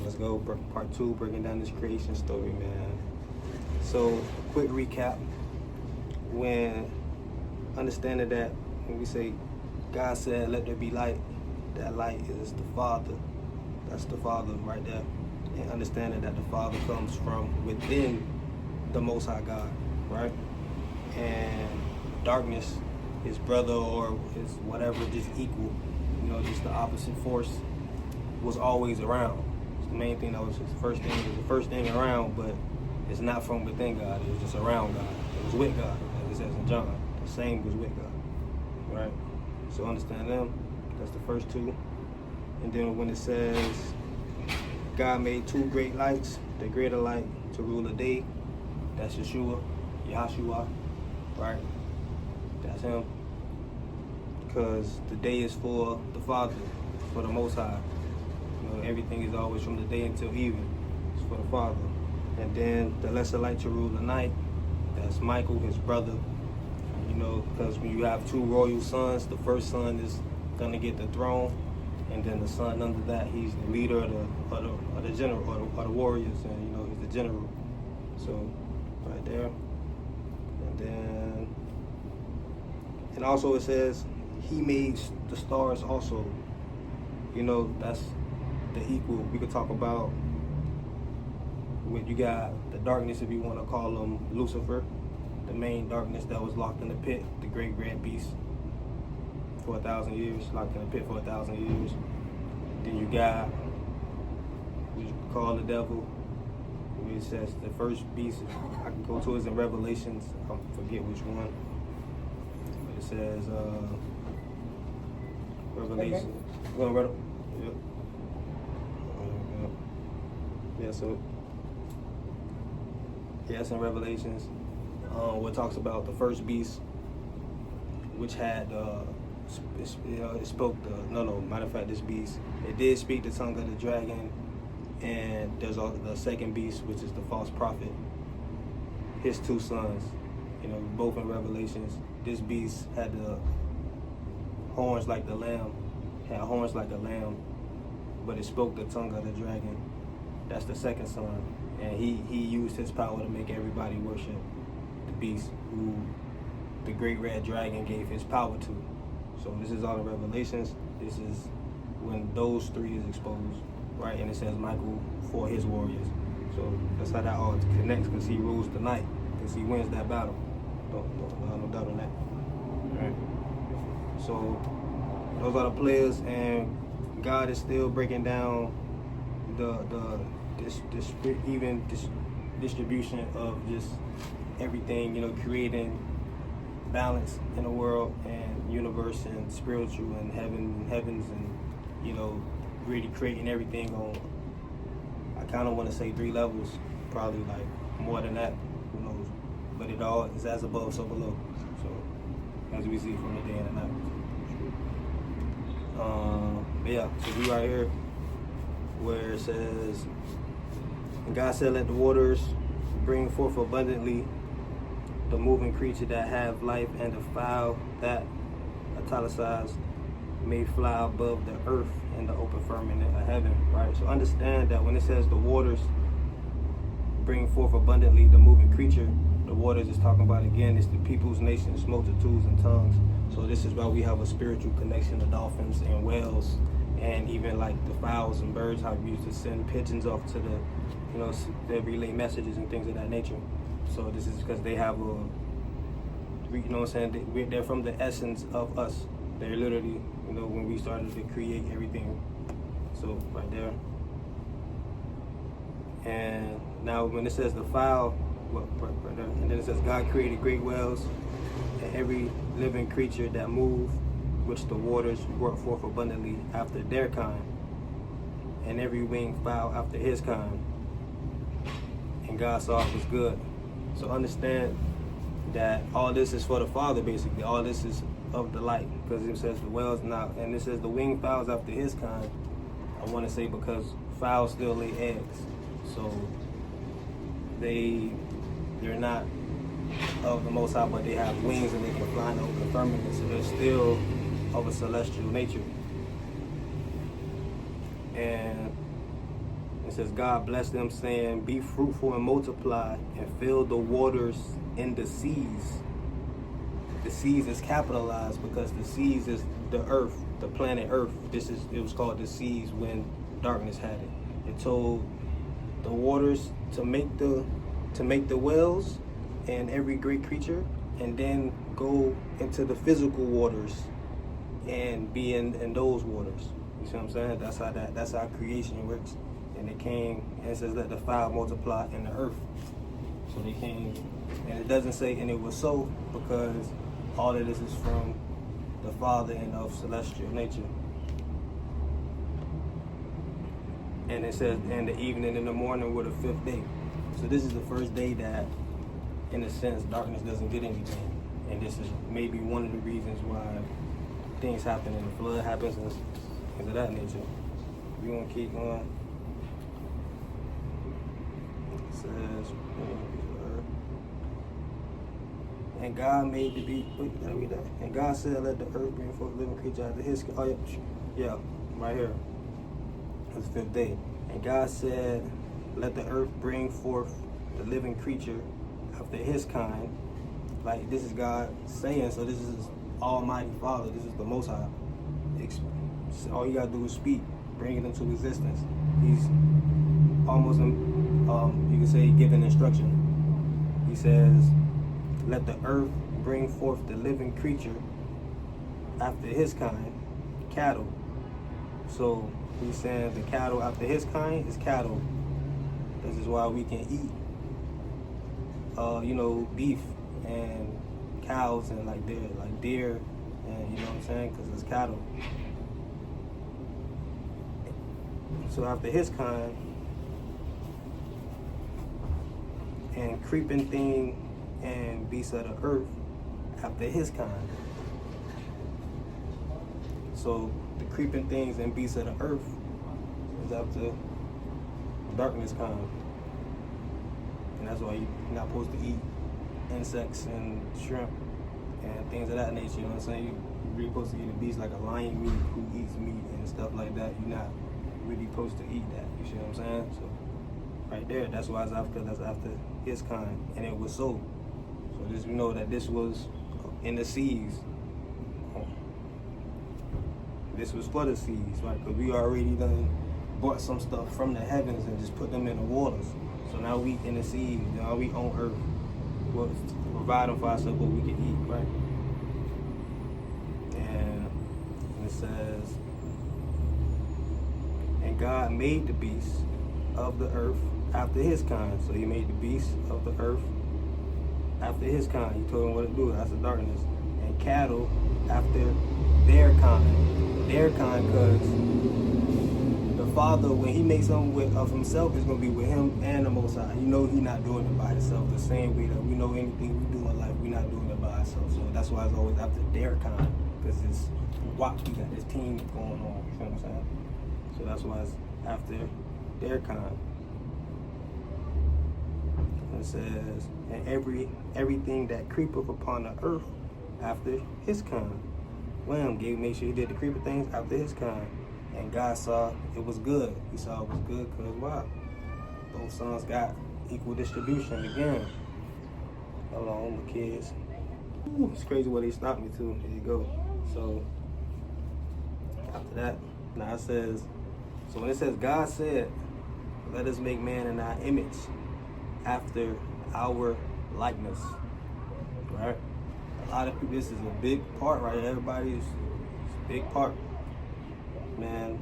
Let's go, part 2, breaking down this creation story, man. So, quick recap. When understanding that when we say God said, let there be light, that light is the Father. That's the Father right there. And understanding that the Father comes from within the Most High God, right? And darkness, his brother or his whatever, just equal, just the opposite force, was always around. It's the main thing that was his first thing. It was the first thing around, but it's not from within God. It was just around God. It was with God, as it says in John. The same was with God, right? So understand them. That's the first two. And then when it says God made 2 great lights, the greater light to rule the day, that's Yeshua, right? That's him. Because the day is for the Father, for the Most High. Everything is always from the day until evening. It's for the Father. And then the lesser light to rule the night, that's Michael, his brother. Because when you have 2 royal sons, the first son is going to get the throne. And then the son under that, he's the leader of the general, or the warriors, and he's the general. So, right there. And also it says, he made the stars also. That's the equal. We could talk about when you got the darkness, if you want to call him Lucifer, the main darkness that was locked in the pit, the great red beast, for 1,000 years, locked in the pit for 1,000 years. Then you got what you call the devil. It says the first beast, I can go to it in Revelations, I forget which one. It says Revelation. Okay. It's in Revelations. What talks about the first beast, which had it spoke matter of fact, this beast, it did speak the tongue of the dragon. And there's also the second beast, which is the false prophet, his 2 sons, both in Revelations. This beast had the horns like the lamb, but it spoke the tongue of the dragon. That's the second son. And he used his power to make everybody worship the beast, who the great red dragon gave his power to. So this is all in Revelations. This is when those 3 is exposed, right? And it says Michael for his warriors. So that's how that all connects, because he rules the night, because he wins that battle. No doubt on that. All right. So those are the players, and God is still breaking down this distribution of just everything, creating balance in the world and universe and spiritual and heavens and really creating everything on, I kind of want to say 3 levels, probably like more than that, who knows, but it all is as above so below, so as we see from the day and the night. So we right here where it says, and God said, let the waters bring forth abundantly the moving creature that have life, and the fowl that, italicized, may fly above the earth in the open firmament of heaven, right? So understand that when it says the waters bring forth abundantly the moving creature, the waters is talking about, again, it's the peoples, nations, multitudes, and tongues. So this is why we have a spiritual connection to dolphins and whales, and even like the fowls and birds, how we used to send pigeons off to the, they relay messages and things of that nature. So this is because they have they're from the essence of us. They're literally, when we started to create everything. So right there. And now when it says the fowl, right there, and then it says God created great whales and every living creature that move, which the waters brought forth abundantly after their kind, and every winged fowl after his kind. And God saw it was good. So understand that all this is for the Father, basically. All this is of the light, because it says the whales now, and it says the winged fowls after his kind. I want to say because fowls still lay eggs, so they're not of the Most High, but they have wings and they can fly in the open firmament, so they're still of a celestial nature. And it says, God blessed them, saying, be fruitful and multiply, and fill the waters in the seas. The seas is capitalized because the seas is the earth, the planet Earth. It was called the seas when darkness had it. It told the waters to make the wells and every great creature, and then go into the physical waters and be in those waters. You see what I'm saying? That's how creation works. And it came, and it says, let the fire multiply in the earth. So they came, and it doesn't say, and it was so, because all of this is from the Father and of celestial nature. And it says, and the evening and the morning were the fifth day. So this is the first day that, in a sense, darkness doesn't get anything. And this is maybe one of the reasons why things happen and the flood happens and things of that nature. We want to keep going. It says, and God made the beast. Wait, gotta read that. And God said, let the earth bring forth living creature after his. Oh yeah, right here. It's the fifth day. And God said, let the earth bring forth the living creature after his kind. Like, this is God saying, so this is Almighty Father. This is the Most High. All you gotta do is speak, bring it into existence. He's almost, you could say, giving instruction. He says, let the earth bring forth the living creature after his kind, cattle. So he's saying the cattle after his kind is cattle. This is why we can eat, beef and cows and like deer, and you know what I'm saying, because it's cattle. So after his kind, and creeping thing and beasts of the earth after his kind. So the creeping things and beasts of the earth is after darkness kind. And that's why you're not supposed to eat insects and shrimp and things of that nature, you know what I'm saying? You're really supposed to eat a beast like a lion meat who eats meat and stuff like that. You're not really supposed to eat that, you see what I'm saying? So right there, that's why that's after his kind, and it was so. So just, we know that this was in the seas. This was for the seas, right? Because we already done bought some stuff from the heavens and just put them in the waters. So now we in the seas, now we on earth. We're providing for ourselves what we can eat, right? And it says, and God made the beasts of the earth after his kind. So he made the beasts of the earth after his kind. He told him what to do. That's the darkness. And cattle after their kind. Their kind, because the Father, when he makes something of himself, it's going to be with him and the Most High. You know he's not doing it by himself. The same way that we know anything we do in life, we're not doing it by ourselves. So that's why it's always after their kind, because it's what we got this team going on. You know what I'm saying? So that's why it's after their kind. It says, and everything that creepeth upon the earth after his kind. Make sure he did the creeper things after his kind. And God saw it was good. He saw it was good because why? Both sons got equal distribution again. Hold on, my kids. Ooh, it's crazy where they stopped me too. There you go. So after that, now it says, so when it says God said, let us make man in our image after our likeness, right? A lot of people, this is a big part, right? Everybody's a big part. Man,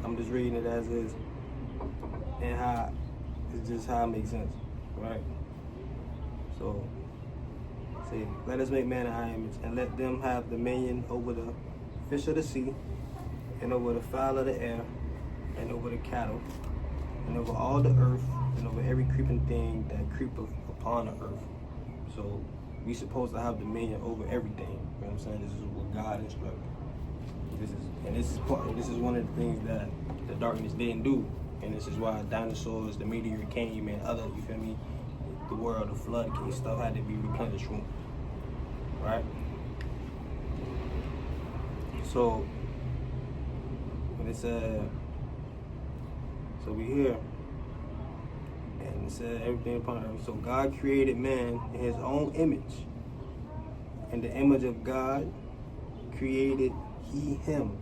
I'm just reading it as is. And how, it's just how it makes sense, right? So, see, let us make man in our image, and let them have dominion over the fish of the sea, and over the fowl of the air, and over the cattle, and over all the earth, and over every creeping thing that creepeth upon the earth. So we supposed to have dominion over everything. You know what I'm saying? This is what God instructed. This is one of the things that the darkness didn't do. And this is why dinosaurs, the meteor came, and other, you feel me, the world, the flood came, stuff had to be replenished from. Right? So when it said, So we here. And it said everything upon earth. So God created man in his own image. In the image of God created he him.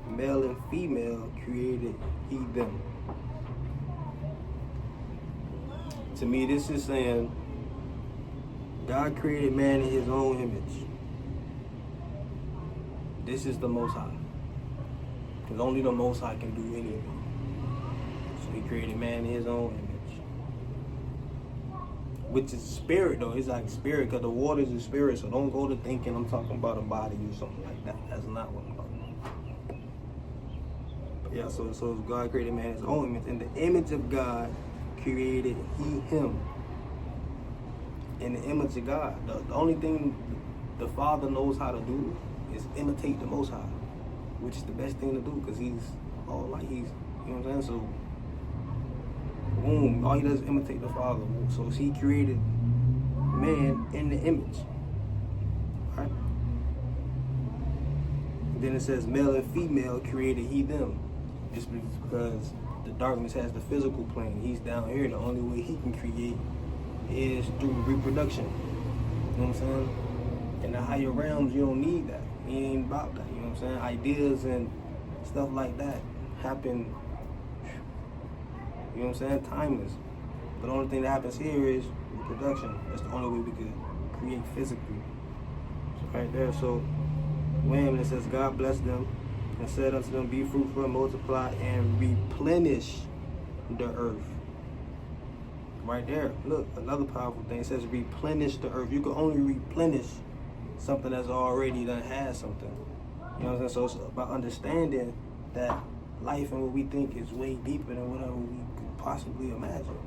Male and female created he them. To me, this is saying God created man in his own image. This is the Most High. Because only the Most High can do anything. So he created man in his own image. Which is spirit, though. It's like spirit, because the waters is spirit. So don't go to thinking I'm talking about a body or something like that. That's not what I'm talking about. But yeah, so God created man in his own image. In the image of God created he him. In the image of God. The only thing the Father knows how to do is imitate the Most High, which is the best thing to do, because he's all like he's, you know what I'm saying? So, boom, all he does is imitate the Father. So he created man in the image, right? Then it says male and female created he them. It's because the darkness has the physical plane. He's down here. The only way he can create is through reproduction. You know what I'm saying? In the higher realms, you don't need that. He ain't about that. You know what I'm saying? Ideas and stuff like that happen, you know what I'm saying, timeless. But the only thing that happens here is reproduction. That's the only way we could create physically. So right there, so when it says God blessed them and said unto them, be fruitful and multiply and replenish the earth. Right there, look, another powerful thing. It says replenish the earth. You can only replenish something that's already done has something. You know what I'm saying? So it's about understanding that life and what we think is way deeper than whatever we could possibly imagine.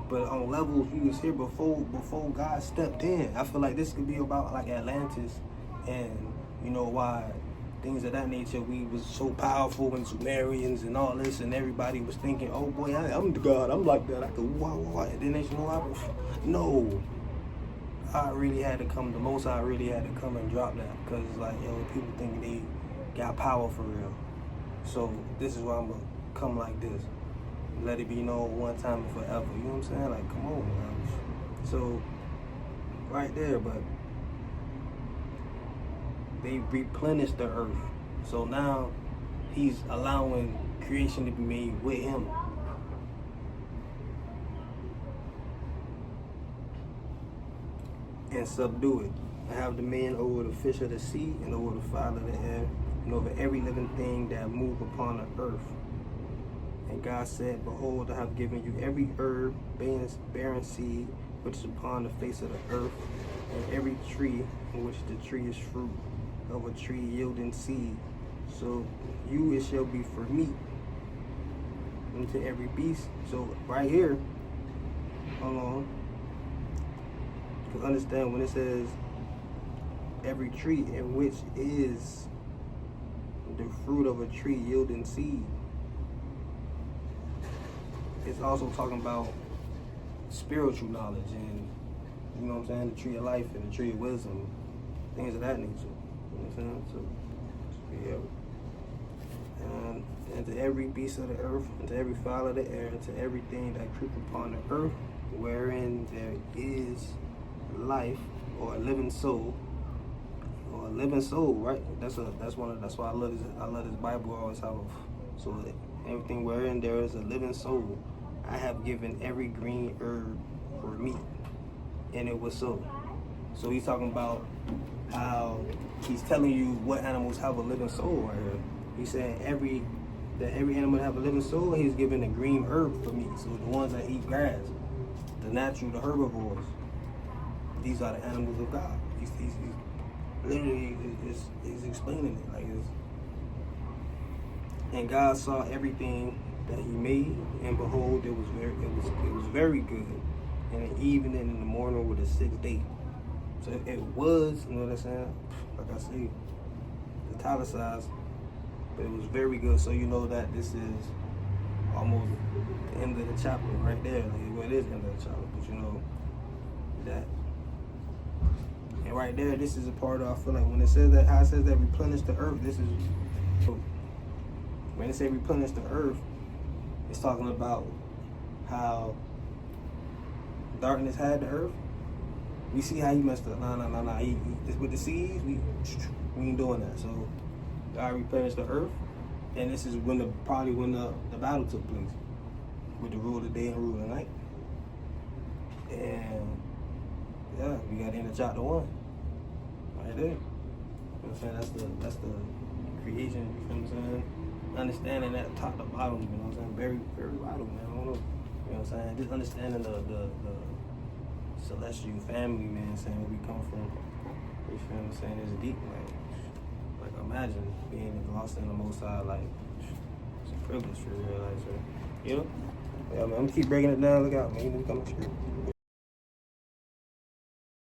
But on levels we was here before God stepped in. I feel like this could be about like Atlantis and, you know, why things of that nature, we was so powerful and Sumerians and all this, and everybody was thinking, oh boy, I'm the God, I'm like that, I could what? And then they said, no. I really had to come, the Most High really had to come and drop that, because it's like, yo, people think they got power for real. So this is why I'm gonna come like this. Let it be known one time and forever. You know what I'm saying? Like, come on, man. So right there, but they replenished the earth. So now he's allowing creation to be made with him. And subdue it. I have dominion over the fish of the sea and over the fowl of the air and over every living thing that move upon the earth. And God said, behold, I have given you every herb bearing seed which is upon the face of the earth, and every tree in which the tree is fruit of a tree yielding seed. So you it shall be for meat. And to every beast. So right here, hold on. Because understand when it says every tree in which is the fruit of a tree yielding seed, it's also talking about spiritual knowledge and, you know what I'm saying, the tree of life and the tree of wisdom, things of that nature. You know what I'm saying? So, yeah. And to every beast of the earth, and to every fowl of the air, and to everything that creepeth upon the earth, wherein there is life, or a living soul, right? That's why I love this Bible always have. So everything wherein there is a living soul, I have given every green herb for meat, and it was so. So he's talking about how he's telling you what animals have a living soul right here. He's saying every animal have a living soul. He's giving a green herb for meat. So the ones that eat grass, the herbivores, these are the animals of God. He's literally is explaining it like this. And God saw everything that he made, and behold, it was very good. And the evening and the morning were the sixth day. So it was, you know what I'm saying? Like I say, italicized, but it was very good. So you know that this is almost the end of the chapter right there. Like, well, it is the end of the chapter, but you know that. And right there, this is a part of, I feel like when it says that, how it says that replenish the earth, this is, when they say replenish the earth, it's talking about how darkness had the earth. We see how he messed up. Nah. He with the seeds, we ain't doing that. So God replenished the earth, and this is when the battle took place with the rule of the day and rule of the night. And yeah, we got into chapter 1 right there. You know what I'm saying? That's the creation. You feel what I'm saying? Understanding that top to bottom. You know what I'm saying? Very, very vital, man. I don't know. You know what I'm saying? Just understanding the celestial family, man. Saying where we come from. You feel what I'm saying? It's deep, like imagine being lost in the Most High. Like, it's a privilege for real, like, so, you know. Yeah, man. I'm gonna keep breaking it down. Look out, man. We coming straight.